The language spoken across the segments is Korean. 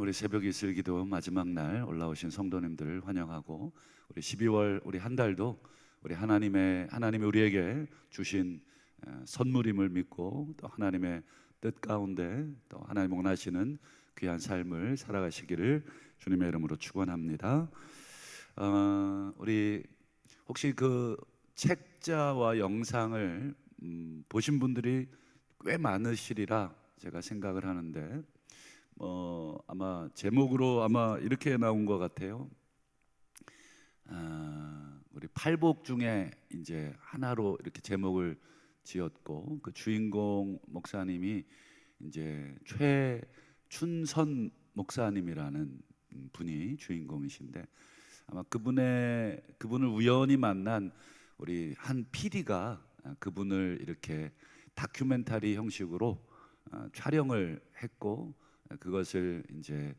우리 새벽 이슬기도 마지막 날 올라오신 성도님들을 환영하고, 우리 12월 우리 한 달도 우리 하나님이 우리에게 주신 선물임을 믿고, 또 하나님의 뜻 가운데 또 하나님 원하시는 귀한 삶을 살아가시기를 주님의 이름으로 축원합니다. 우리 혹시 그 책자와 영상을 보신 분들이 꽤 많으시리라 제가 생각을 하는데, 아마 제목으로 아마 이렇게 나온 것 같아요. 우리 팔복 중에 이제 하나로 이렇게 제목을 지었고, 그 주인공 목사님이 이제 최춘선 목사님이라는 분이 주인공이신데, 아마 그분을 우연히 만난 우리 한 PD가 그분을 이렇게 다큐멘터리 형식으로 촬영을 했고, 그것을 이제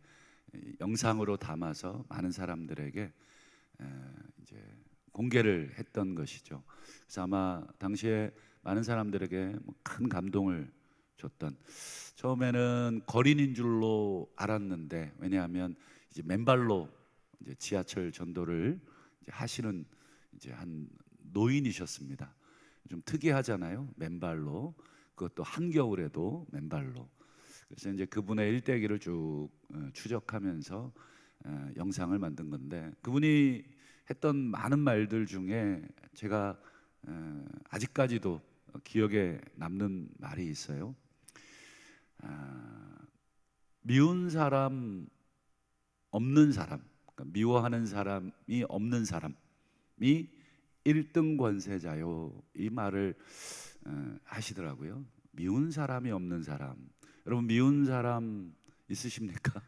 영상으로 담아서 많은 사람들에게 이제 공개를 했던 것이죠. 그래서 아마 당시에 많은 사람들에게 큰 감동을 줬던, 처음에는 거린인 줄로 알았는데, 왜냐하면 이제 맨발로 이제 지하철 전도를 이제 하시는 이제 한 노인이셨습니다. 좀 특이하잖아요, 맨발로. 그것도 한겨울에도 맨발로. 그래서 이제 그분의 일대기를 쭉 추적하면서 영상을 만든 건데, 그분이 했던 많은 말들 중에 제가 아직까지도 기억에 남는 말이 있어요. 미운 사람 없는 사람, 그러니까 미워하는 사람이 없는 사람이 1등 권세자요, 이 말을 하시더라고요. 미운 사람이 없는 사람. 여러분, 미운 사람 있으십니까?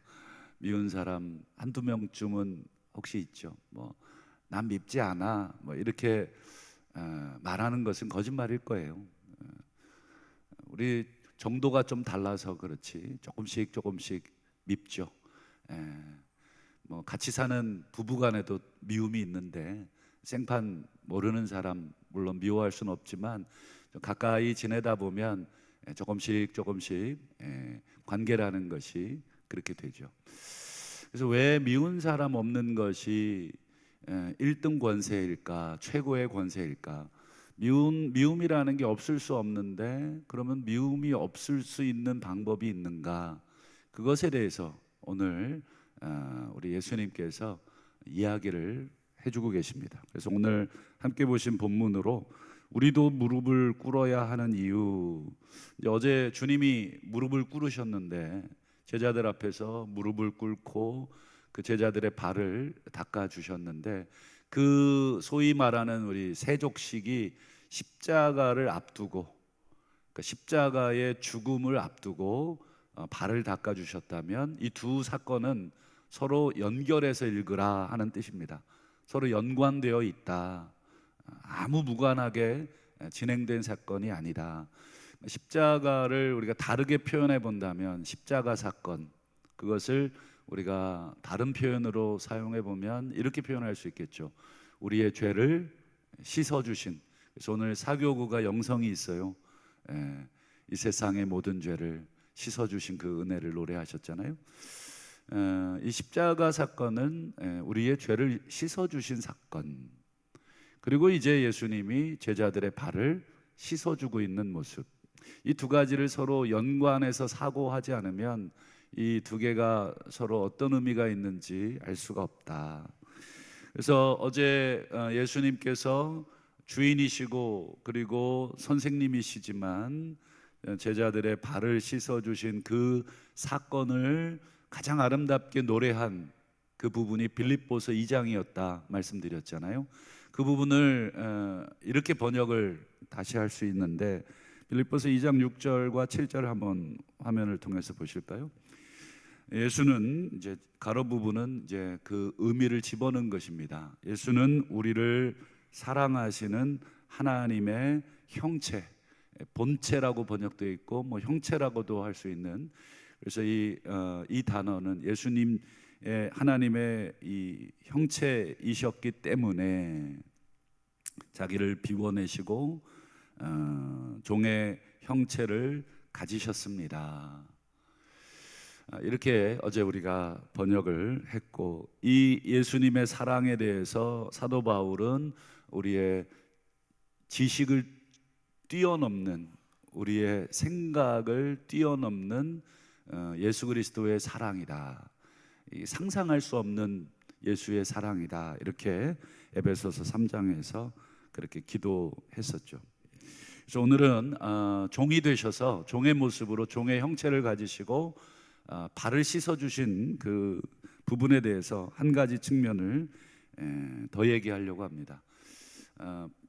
미운 사람 한두 명쯤은 혹시 있죠. 난 밉지 않아, 이렇게 말하는 것은 거짓말일 거예요. 우리 정도가 좀 달라서 그렇지 조금씩 밉죠. 같이 사는 부부간에도 미움이 있는데, 생판 모르는 사람 물론 미워할 수는 없지만 좀 가까이 지내다 보면 조금씩 관계라는 것이 그렇게 되죠. 그래서 왜 미운 사람 없는 것이 1등 권세일까, 최고의 권세일까? 미움이라는 게 없을 수 없는데, 그러면 미움이 없을 수 있는 방법이 있는가? 그것에 대해서 오늘 우리 예수님께서 이야기를 해주고 계십니다. 그래서 오늘 함께 보신 본문으로 우리도 무릎을 꿇어야 하는 이유, 어제 주님이 무릎을 꿇으셨는데 제자들 앞에서 무릎을 꿇고 그 제자들의 발을 닦아 주셨는데, 그 소위 말하는 우리 세족식이 십자가를 앞두고, 그러니까 십자가의 죽음을 앞두고 발을 닦아 주셨다면, 이 두 사건은 서로 연결해서 읽으라 하는 뜻입니다. 서로 연관되어 있다. 아무 무관하게 진행된 사건이 아니다. 십자가를 우리가 다르게 표현해 본다면, 십자가 사건, 그것을 우리가 다른 표현으로 사용해 보면 이렇게 표현할 수 있겠죠. 우리의 죄를 씻어주신. 그래서 오늘 사교구가 영성이 있어요. 이 세상의 모든 죄를 씻어주신 그 은혜를 노래하셨잖아요. 이 십자가 사건은 우리의 죄를 씻어주신 사건, 그리고 이제 예수님이 제자들의 발을 씻어주고 있는 모습, 이 두 가지를 서로 연관해서 사고하지 않으면 이 두 개가 서로 어떤 의미가 있는지 알 수가 없다. 그래서 어제 예수님께서 주인이시고 그리고 선생님이시지만 제자들의 발을 씻어주신 그 사건을 가장 아름답게 노래한 그 부분이 빌립보서 2장이었다 말씀드렸잖아요. 그 부분을 이렇게 번역을 다시 할 수 있는데, 빌립보서 2장 6절과 7절 한번 화면을 통해서 보실까요? 예수는 이제 가로 부분은 이제 그 의미를 집어넣은 것입니다. 예수는 우리를 사랑하시는 하나님의 형체, 본체라고 번역되어 있고 형체라고도 할 수 있는, 그래서 이 단어는 예수님 하나님의 이 형체이셨기 때문에 자기를 비워내시고 종의 형체를 가지셨습니다. 이렇게 어제 우리가 번역을 했고, 이 예수님의 사랑에 대해서 사도 바울은 우리의 지식을 뛰어넘는, 우리의 생각을 뛰어넘는 예수 그리스도의 사랑이다, 상상할 수 없는 예수의 사랑이다, 이렇게 에베소서 3장에서 그렇게 기도했었죠. 그래서 오늘은 종이 되셔서 종의 모습으로 종의 형체를 가지시고 발을 씻어주신 그 부분에 대해서 한 가지 측면을 더 얘기하려고 합니다.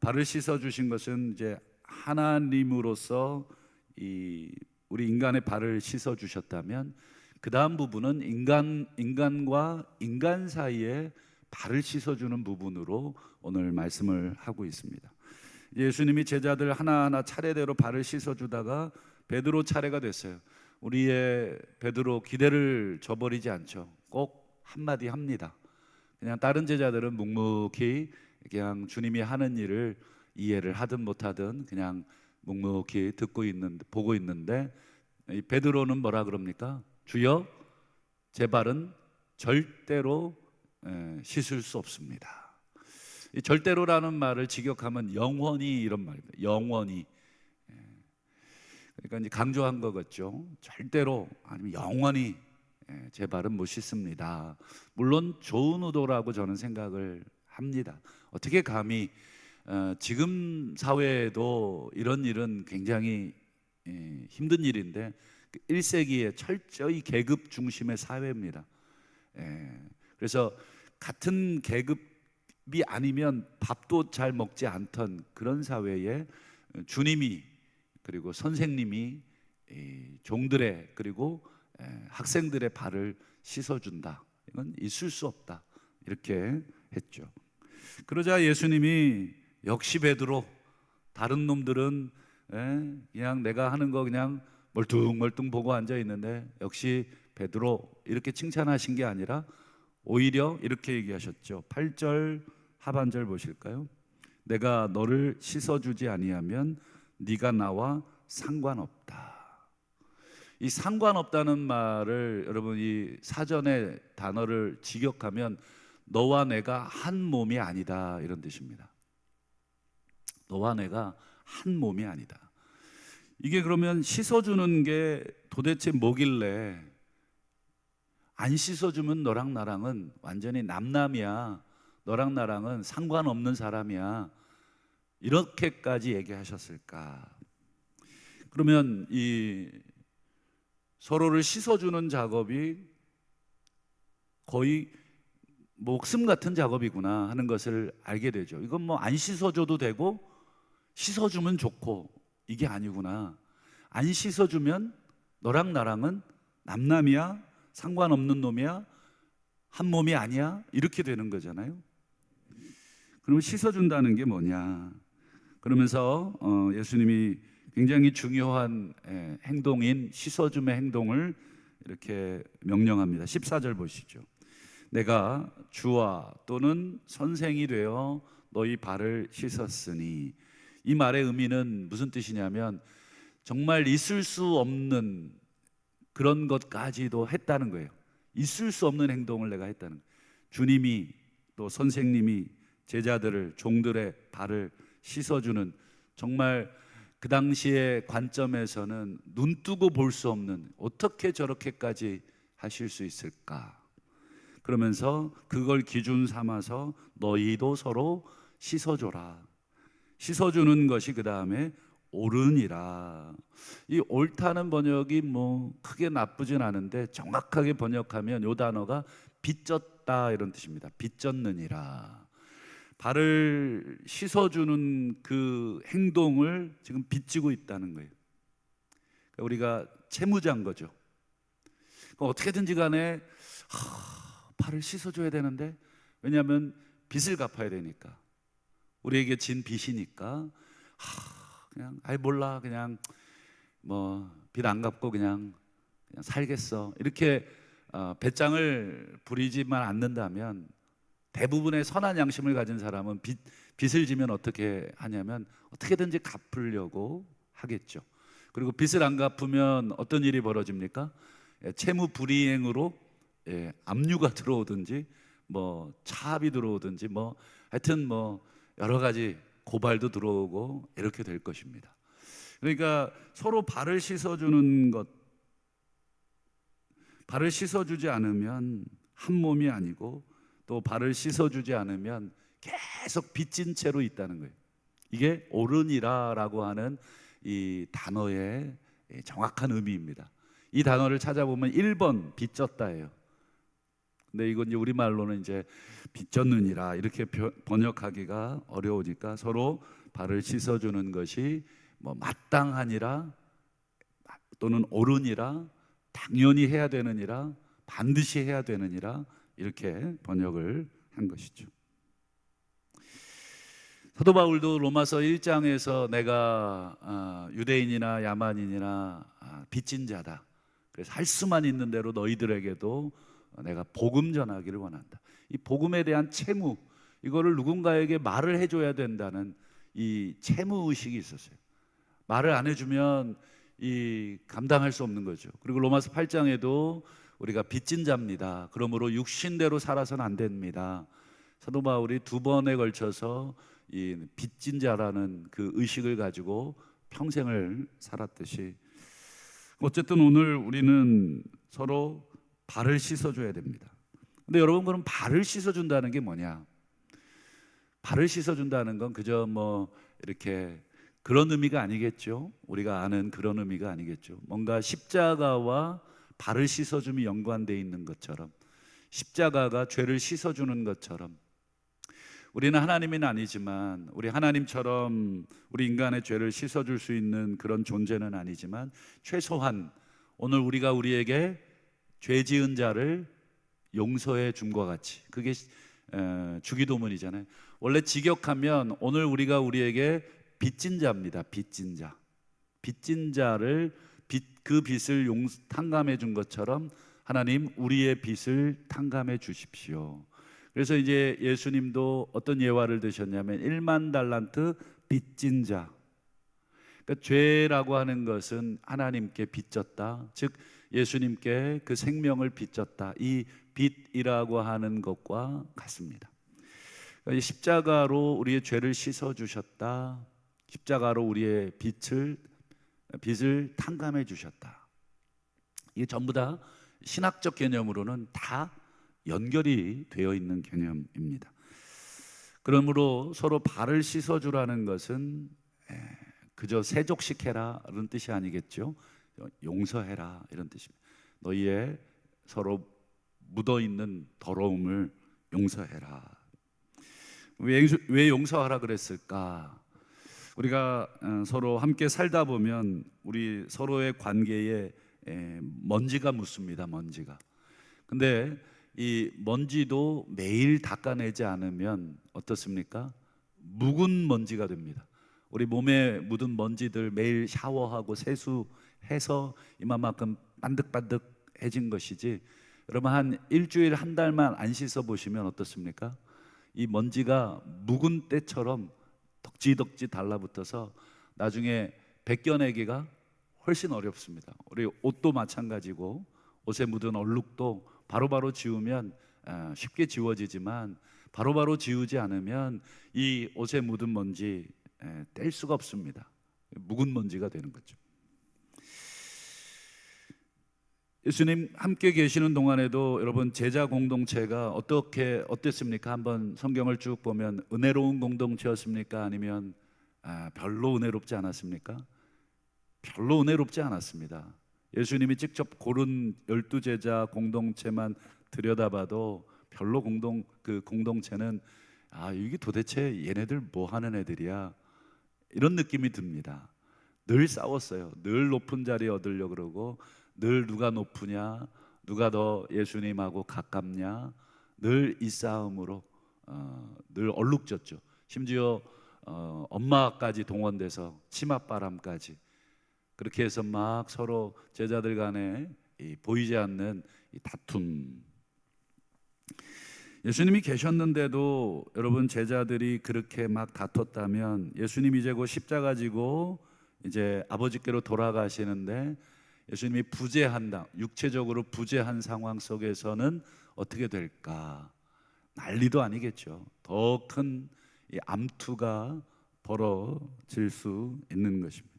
발을 씻어주신 것은 이제 하나님으로서 우리 인간의 발을 씻어주셨다면, 그 다음 부분은 인간과 인간 사이에 발을 씻어주는 부분으로 오늘 말씀을 하고 있습니다. 예수님이 제자들 하나하나 차례대로 발을 씻어주다가 베드로 차례가 됐어요. 우리의 베드로 기대를 저버리지 않죠. 꼭 한마디 합니다. 그냥 다른 제자들은 묵묵히 그냥 주님이 하는 일을 이해를 하든 못하든 그냥 묵묵히 보고 있는데, 이 베드로는 뭐라 그럽니까? 주여, 제 발은 절대로 씻을 수 없습니다. 이 절대로라는 말을 직역하면 영원히, 이런 말입니다. 영원히. 그러니까 이제 강조한 거겠죠. 절대로, 아니면 영원히 제 발은 못 씻습니다. 물론 좋은 의도라고 저는 생각을 합니다. 어떻게 감히 지금 사회에도 이런 일은 굉장히 힘든 일인데, 1세기에 철저히 계급 중심의 사회입니다. 그래서 같은 계급이 아니면 밥도 잘 먹지 않던 그런 사회에 주님이, 그리고 선생님이 종들의, 그리고 학생들의 발을 씻어준다, 이건 있을 수 없다, 이렇게 했죠. 그러자 예수님이 역시 베드로, 다른 놈들은 그냥 내가 하는 거 그냥 멀뚱멀뚱 보고 앉아 있는데, 역시 베드로, 이렇게 칭찬하신 게 아니라 오히려 이렇게 얘기하셨죠. 8절 하반절 보실까요? 내가 너를 씻어주지 아니하면 네가 나와 상관없다. 이 상관없다는 말을 여러분, 이 사전의 단어를 직역하면 너와 내가 한 몸이 아니다, 이런 뜻입니다. 너와 내가 한 몸이 아니다. 이게 그러면 씻어주는 게 도대체 뭐길래, 안 씻어주면 너랑 나랑은 완전히 남남이야, 너랑 나랑은 상관없는 사람이야, 이렇게까지 얘기하셨을까? 그러면 이 서로를 씻어주는 작업이 거의 목숨 같은 작업이구나 하는 것을 알게 되죠. 이건 뭐 안 씻어줘도 되고 씻어주면 좋고, 이게 아니구나. 안 씻어주면 너랑 나랑은 남남이야, 상관없는 놈이야, 한 몸이 아니야, 이렇게 되는 거잖아요. 그러면 씻어준다는 게 뭐냐? 그러면서 예수님이 굉장히 중요한 행동인 씻어줌의 행동을 이렇게 명령합니다. 14절 보시죠. 내가 주와 또는 선생이 되어 너희 발을 씻었으니, 이 말의 의미는 무슨 뜻이냐면 정말 있을 수 없는 그런 것까지도 했다는 거예요. 있을 수 없는 행동을 내가 했다는 거예요. 주님이, 또 선생님이 제자들을, 종들의 발을 씻어주는, 정말 그 당시의 관점에서는 눈 뜨고 볼 수 없는, 어떻게 저렇게까지 하실 수 있을까? 그러면서 그걸 기준 삼아서 너희도 서로 씻어줘라. 씻어주는 것이 그 다음에 옳으니라. 이 옳다는 번역이 뭐 크게 나쁘진 않은데, 정확하게 번역하면 이 단어가 빚졌다, 이런 뜻입니다. 빚졌느니라. 발을 씻어주는 그 행동을 지금 빚지고 있다는 거예요. 그러니까 우리가 채무자인 거죠. 그러니까 어떻게든지 간에 발을 빚어줘야 되는데, 왜냐하면 빚을 갚아야 되니까, 우리에게 진 빚이니까 그냥 몰라, 그냥 뭐 빚 안 갚고 그냥 살겠어, 이렇게 배짱을 부리지만 않는다면, 대부분의 선한 양심을 가진 사람은 빚을 지면 어떻게 하냐면 어떻게든지 갚으려고 하겠죠. 그리고 빚을 안 갚으면 어떤 일이 벌어집니까? 채무 불이행으로 압류가 들어오든지 뭐 차압이 들어오든지 뭐 하여튼 뭐 여러 가지 고발도 들어오고 이렇게 될 것입니다. 그러니까 서로 발을 씻어주는 것, 발을 씻어주지 않으면 한 몸이 아니고 또 발을 씻어주지 않으면 계속 빚진 채로 있다는 거예요. 이게 오르니라라고 하는 이 단어의 정확한 의미입니다. 이 단어를 찾아보면 1번 빚졌다예요. 근데 이건 이제 우리말로는 이제 빚졌느니라 이렇게 번역하기가 어려우니까 서로 발을 씻어주는 것이 뭐 마땅하니라 또는 옳으니라 당연히 해야 되느니라 반드시 해야 되느니라 이렇게 번역을 한 것이죠. 사도 바울도 로마서 1장에서 내가 유대인이나 야만인이나 빚진 자다. 그래서 할 수만 있는 대로 너희들에게도 내가 복음 전하기를 원한다. 이 복음에 대한 채무, 이거를 누군가에게 말을 해줘야 된다는 이 채무 의식이 있었어요. 말을 안 해주면 이 감당할 수 없는 거죠. 그리고 로마서 8장에도 우리가 빚진 자입니다. 그러므로 육신대로 살아서는 안 됩니다. 사도 바울이 두 번에 걸쳐서 이 빚진 자라는 그 의식을 가지고 평생을 살았듯이 어쨌든 오늘 우리는 서로 발을 씻어줘야 됩니다. 근데 여러분, 그럼 발을 씻어준다는 게 뭐냐? 발을 씻어준다는 건 그저 뭐 이렇게 그런 의미가 아니겠죠. 우리가 아는 그런 의미가 아니겠죠. 뭔가 십자가와 발을 씻어줌이 연관되어 있는 것처럼, 십자가가 죄를 씻어주는 것처럼, 우리는 하나님은 아니지만 우리 하나님처럼 우리 인간의 죄를 씻어줄 수 있는 그런 존재는 아니지만 최소한 오늘 우리가 우리에게 죄 지은 자를 용서해 줌과 같이, 그게 주기도문이잖아요. 원래 직역하면 오늘 우리가 우리에게 빚진 자입니다. 빚진 자, 빚진 자를 그 빚을 탕감해 준 것처럼 하나님 우리의 빚을 탕감해 주십시오. 그래서 이제 예수님도 어떤 예화를 드셨냐면 1만 달란트 빚진 자. 그러니까 죄라고 하는 것은 하나님께 빚졌다, 즉 예수님께 그 생명을 빚졌다, 이 빚이라고 하는 것과 같습니다. 그러니까 십자가로 우리의 죄를 씻어주셨다, 십자가로 우리의 빚을 탕감해 주셨다. 이게 전부 다 신학적 개념으로는 다 연결이 되어 있는 개념입니다. 그러므로 서로 발을 씻어주라는 것은 그저 세족시켜라 이런 뜻이 아니겠죠. 용서해라 이런 뜻입니다. 너희의 서로 묻어있는 더러움을 용서해라. 왜 용서하라 그랬을까? 우리가 서로 함께 살다 보면 우리 서로의 관계에 먼지가 묻습니다. 먼지가. 근데 이 먼지도 매일 닦아내지 않으면 어떻습니까? 묵은 먼지가 됩니다. 우리 몸에 묻은 먼지들 매일 샤워하고 세수해서 이만큼 반득반득해진 것이지, 여러분 한 일주일 한 달만 안 씻어 보시면 어떻습니까? 이 먼지가 묵은 때처럼 덕지덕지 달라붙어서 나중에 벗겨내기가 훨씬 어렵습니다. 우리 옷도 마찬가지고 옷에 묻은 얼룩도 바로바로 지우면 쉽게 지워지지만 바로바로 지우지 않으면 이 옷에 묻은 먼지 뗄 수가 없습니다. 묵은 먼지가 되는 거죠. 예수님 함께 계시는 동안에도 여러분 제자 공동체가 어땠습니까? 한번 성경을 쭉 보면 은혜로운 공동체였습니까? 아니면 별로 은혜롭지 않았습니까? 별로 은혜롭지 않았습니다. 예수님이 직접 고른 12제자 공동체만 들여다봐도 별로 그 공동체는 이게 도대체 얘네들 뭐 하는 애들이야, 이런 느낌이 듭니다. 늘 싸웠어요. 늘 높은 자리 얻으려고 그러고, 늘 누가 높으냐, 누가 더 예수님하고 가깝냐, 늘 이 싸움으로 늘 얼룩졌죠. 심지어 엄마까지 동원돼서 치맛바람까지, 그렇게 해서 막 서로 제자들 간에 보이지 않는 이 다툼. 예수님이 계셨는데도 여러분 제자들이 그렇게 막 다퉜다면 예수님이 이제 곧 십자가 지고 이제 아버지께로 돌아가시는데 예수님이 부재한다, 육체적으로 부재한 상황 속에서는 어떻게 될까? 난리도 아니겠죠. 더 큰 암투가 벌어질 수 있는 것입니다.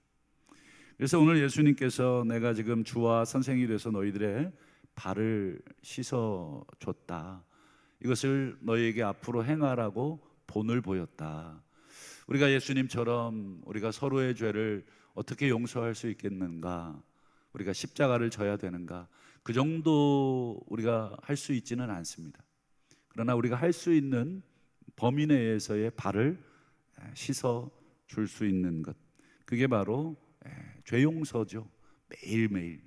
그래서 오늘 예수님께서 내가 지금 주와 선생이 돼서 너희들의 발을 씻어줬다, 이것을 너희에게 앞으로 행하라고 본을 보였다. 우리가 예수님처럼 우리가 서로의 죄를 어떻게 용서할 수 있겠는가? 우리가 십자가를 져야 되는가? 그 정도 우리가 할 수 있지는 않습니다. 그러나 우리가 할 수 있는 범위 내에서의 발을 씻어 줄 수 있는 것, 그게 바로 죄 용서죠. 매일매일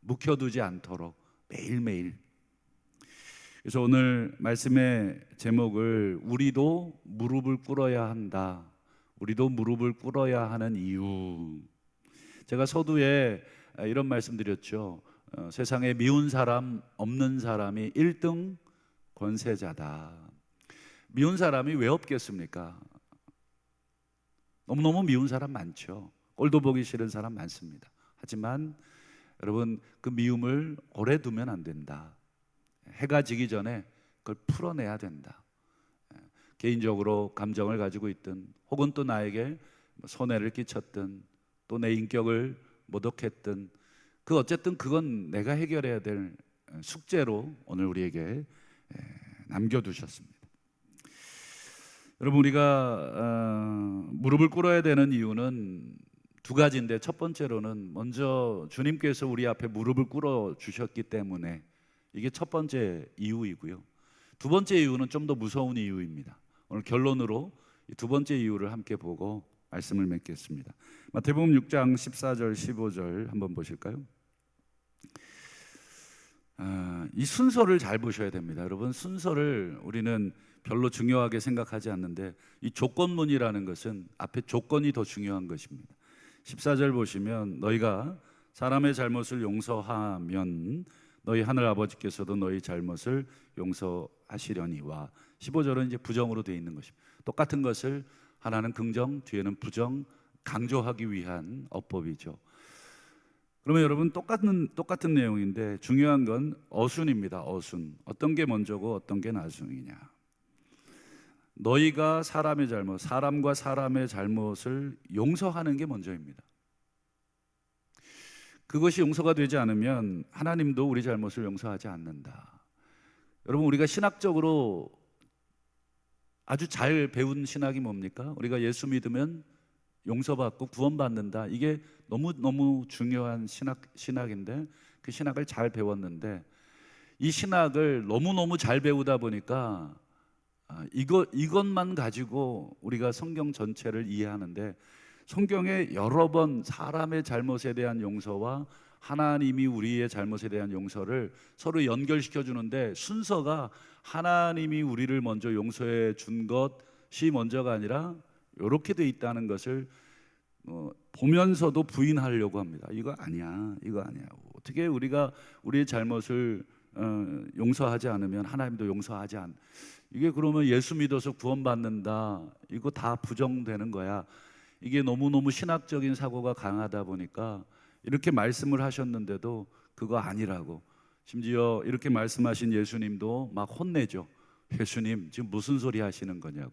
묵혀두지 않도록 매일매일. 그래서 오늘 말씀의 제목을 우리도 무릎을 꿇어야 한다, 우리도 무릎을 꿇어야 하는 이유. 제가 서두에 이런 말씀 드렸죠. 세상에 미운 사람 없는 사람이 1등 권세자다. 미운 사람이 왜 없겠습니까? 너무너무 미운 사람 많죠. 꼴도 보기 싫은 사람 많습니다. 하지만 여러분, 그 미움을 오래 두면 안 된다. 해가 지기 전에 그걸 풀어내야 된다. 개인적으로 감정을 가지고 있든, 혹은 또 나에게 손해를 끼쳤든, 또 내 인격을 모독했든, 그 어쨌든 그건 내가 해결해야 될 숙제로 오늘 우리에게 남겨두셨습니다. 여러분, 우리가 무릎을 꿇어야 되는 이유는 두 가지인데, 첫 번째로는 먼저 주님께서 우리 앞에 무릎을 꿇어 주셨기 때문에 이게 첫 번째 이유이고요. 두 번째 이유는 좀 더 무서운 이유입니다. 오늘 결론으로 이 두 번째 이유를 함께 보고 말씀을 맺겠습니다. 마태복음 6장 14절 15절 한번 보실까요? 이 순서를 잘 보셔야 됩니다. 여러분, 순서를 우리는 별로 중요하게 생각하지 않는데, 이 조건문이라는 것은 앞에 조건이 더 중요한 것입니다. 14절 보시면 너희가 사람의 잘못을 용서하면 너희 하늘 아버지께서도 너희 잘못을 용서하시려니와. 15절은 이제 부정으로 되어 있는 것입니다. 똑같은 것을 하나는 긍정, 뒤에는 부정, 강조하기 위한 어법이죠. 그러면 여러분, 똑같은 내용인데 중요한 건 어순입니다. 어순. 어떤 게 먼저고 어떤 게 나중이냐. 너희가 사람의 잘못, 사람과 사람의 잘못을 용서하는 게 먼저입니다. 그것이 용서가 되지 않으면 하나님도 우리 잘못을 용서하지 않는다. 여러분, 우리가 신학적으로 아주 잘 배운 신학이 뭡니까? 우리가 예수 믿으면 용서받고 구원받는다. 이게 너무 중요한 신학인데, 그 신학을 잘 배웠는데, 이 신학을 너무 잘 배우다 보니까 이것만 가지고 우리가 성경 전체를 이해하는데, 성경에 여러 번 사람의 잘못에 대한 용서와 하나님이 우리의 잘못에 대한 용서를 서로 연결시켜 주는데, 순서가 하나님이 우리를 먼저 용서해 준 것이 먼저가 아니라 이렇게 돼 있다는 것을 보면서도 부인하려고 합니다. 이거 아니야. 어떻게 우리가 우리의 잘못을 용서하지 않으면 하나님도 용서하지 않. 이게 그러면 예수 믿어서 구원받는다, 이거 다 부정되는 거야. 이게 너무너무 신학적인 사고가 강하다 보니까 이렇게 말씀을 하셨는데도 그거 아니라고, 심지어 이렇게 말씀하신 예수님도 막 혼내죠. 예수님 지금 무슨 소리 하시는 거냐고.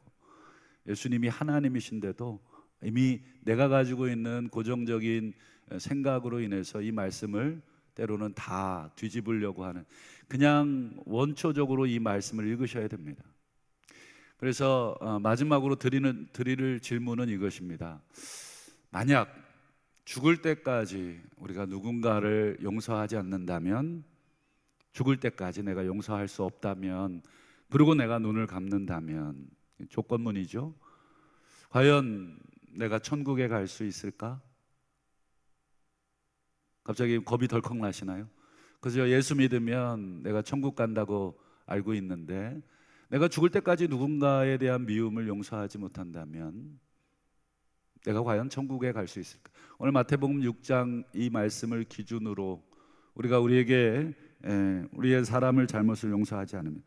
예수님이 하나님이신데도 이미 내가 가지고 있는 고정적인 생각으로 인해서 이 말씀을 때로는 다 뒤집으려고 하는, 그냥 원초적으로 이 말씀을 읽으셔야 됩니다. 그래서 마지막으로 드릴 질문은 이것입니다. 만약 죽을 때까지 우리가 누군가를 용서하지 않는다면, 죽을 때까지 내가 용서할 수 없다면, 그리고 내가 눈을 감는다면, 조건문이죠. 과연 내가 천국에 갈 수 있을까? 갑자기 겁이 덜컥 나시나요? 그래서 예수 믿으면 내가 천국 간다고 알고 있는데, 내가 죽을 때까지 누군가에 대한 미움을 용서하지 못한다면 내가 과연 천국에 갈 수 있을까? 오늘 마태복음 6장 이 말씀을 기준으로 우리가 우리에게 우리의 사람을 잘못을 용서하지 않으면,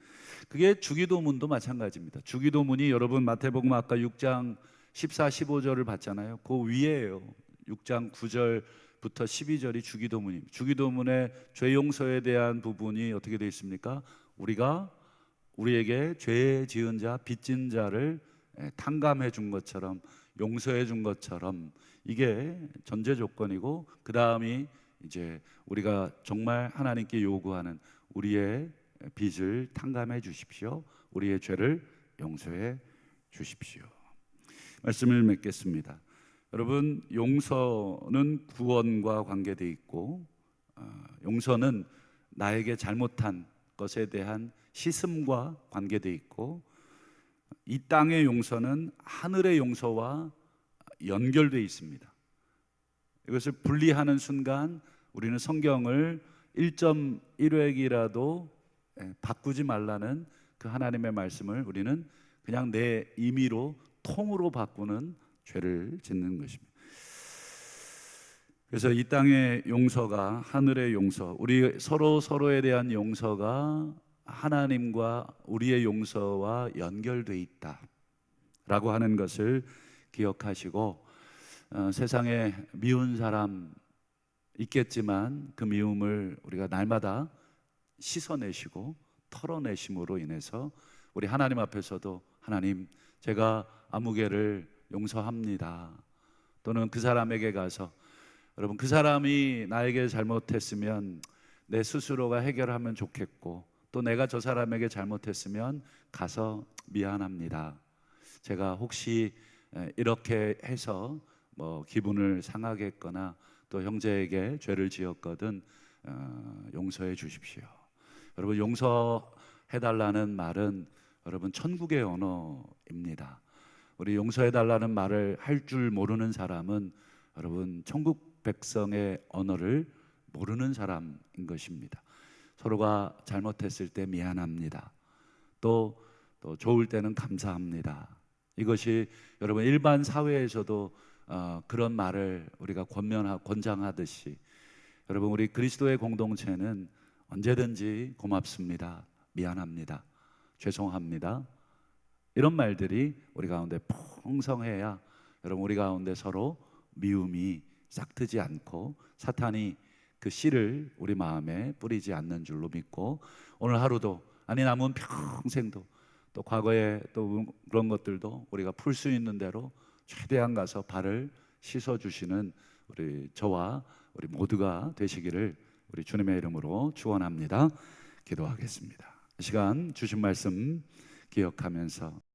그게 주기도문도 마찬가지입니다. 주기도문이 여러분 마태복음 아까 6장 14, 15절을 봤잖아요. 그 위에요. 6장 9절, 1절부터 12절이 주기도문입니다. 주기도문의 죄 용서에 대한 부분이 어떻게 되어 있습니까? 우리가 우리에게 죄 지은 자, 빚진 자를 탕감해 준 것처럼, 용서해 준 것처럼, 이게 전제 조건이고, 그 다음이 이제 우리가 정말 하나님께 요구하는 우리의 빚을 탕감해 주십시오, 우리의 죄를 용서해 주십시오. 말씀을 맺겠습니다. 여러분, 용서는 구원과 관계되어 있고, 용서는 나에게 잘못한 것에 대한 씻음과 관계되어 있고, 이 땅의 용서는 하늘의 용서와 연결되어 있습니다. 이것을 분리하는 순간 우리는 성경을 1.1획이라도 바꾸지 말라는 그 하나님의 말씀을 우리는 그냥 내 임의로 통으로 바꾸는 죄를 짓는 것입니다. 그래서 이 땅의 용서가 하늘의 용서, 우리 서로에 대한 용서가 하나님과 우리의 용서와 연결되어 있다라고 하는 것을 기억하시고, 세상에 미운 사람 있겠지만 그 미움을 우리가 날마다 씻어내시고 털어내심으로 인해서 우리 하나님 앞에서도, 하나님, 제가 아무개를 용서합니다, 또는 그 사람에게 가서, 여러분, 그 사람이 나에게 잘못했으면 내 스스로가 해결하면 좋겠고, 또 내가 저 사람에게 잘못했으면 가서 미안합니다, 제가 혹시 이렇게 해서 뭐 기분을 상하게 했거나 또 형제에게 죄를 지었거든 용서해 주십시오. 여러분, 용서해달라는 말은 여러분 천국의 언어입니다. 우리 용서해달라는 말을 할 줄 모르는 사람은 여러분 천국 백성의 언어를 모르는 사람인 것입니다. 서로가 잘못했을 때 미안합니다, 또 좋을 때는 감사합니다, 이것이 여러분 일반 사회에서도 그런 말을 우리가 권장하듯이, 여러분 우리 그리스도의 공동체는 언제든지 고맙습니다, 미안합니다, 죄송합니다, 이런 말들이 우리 가운데 풍성해야 여러분 우리 가운데 서로 미움이 싹트지 않고 사탄이 그 씨를 우리 마음에 뿌리지 않는 줄로 믿고, 오늘 하루도, 아니 남은 평생도, 또 과거에 또 그런 것들도 우리가 풀 수 있는 대로 최대한 가서 발을 씻어주시는 우리 저와 우리 모두가 되시기를 우리 주님의 이름으로 축원합니다. 기도하겠습니다. 이 시간 주신 말씀 기억하면서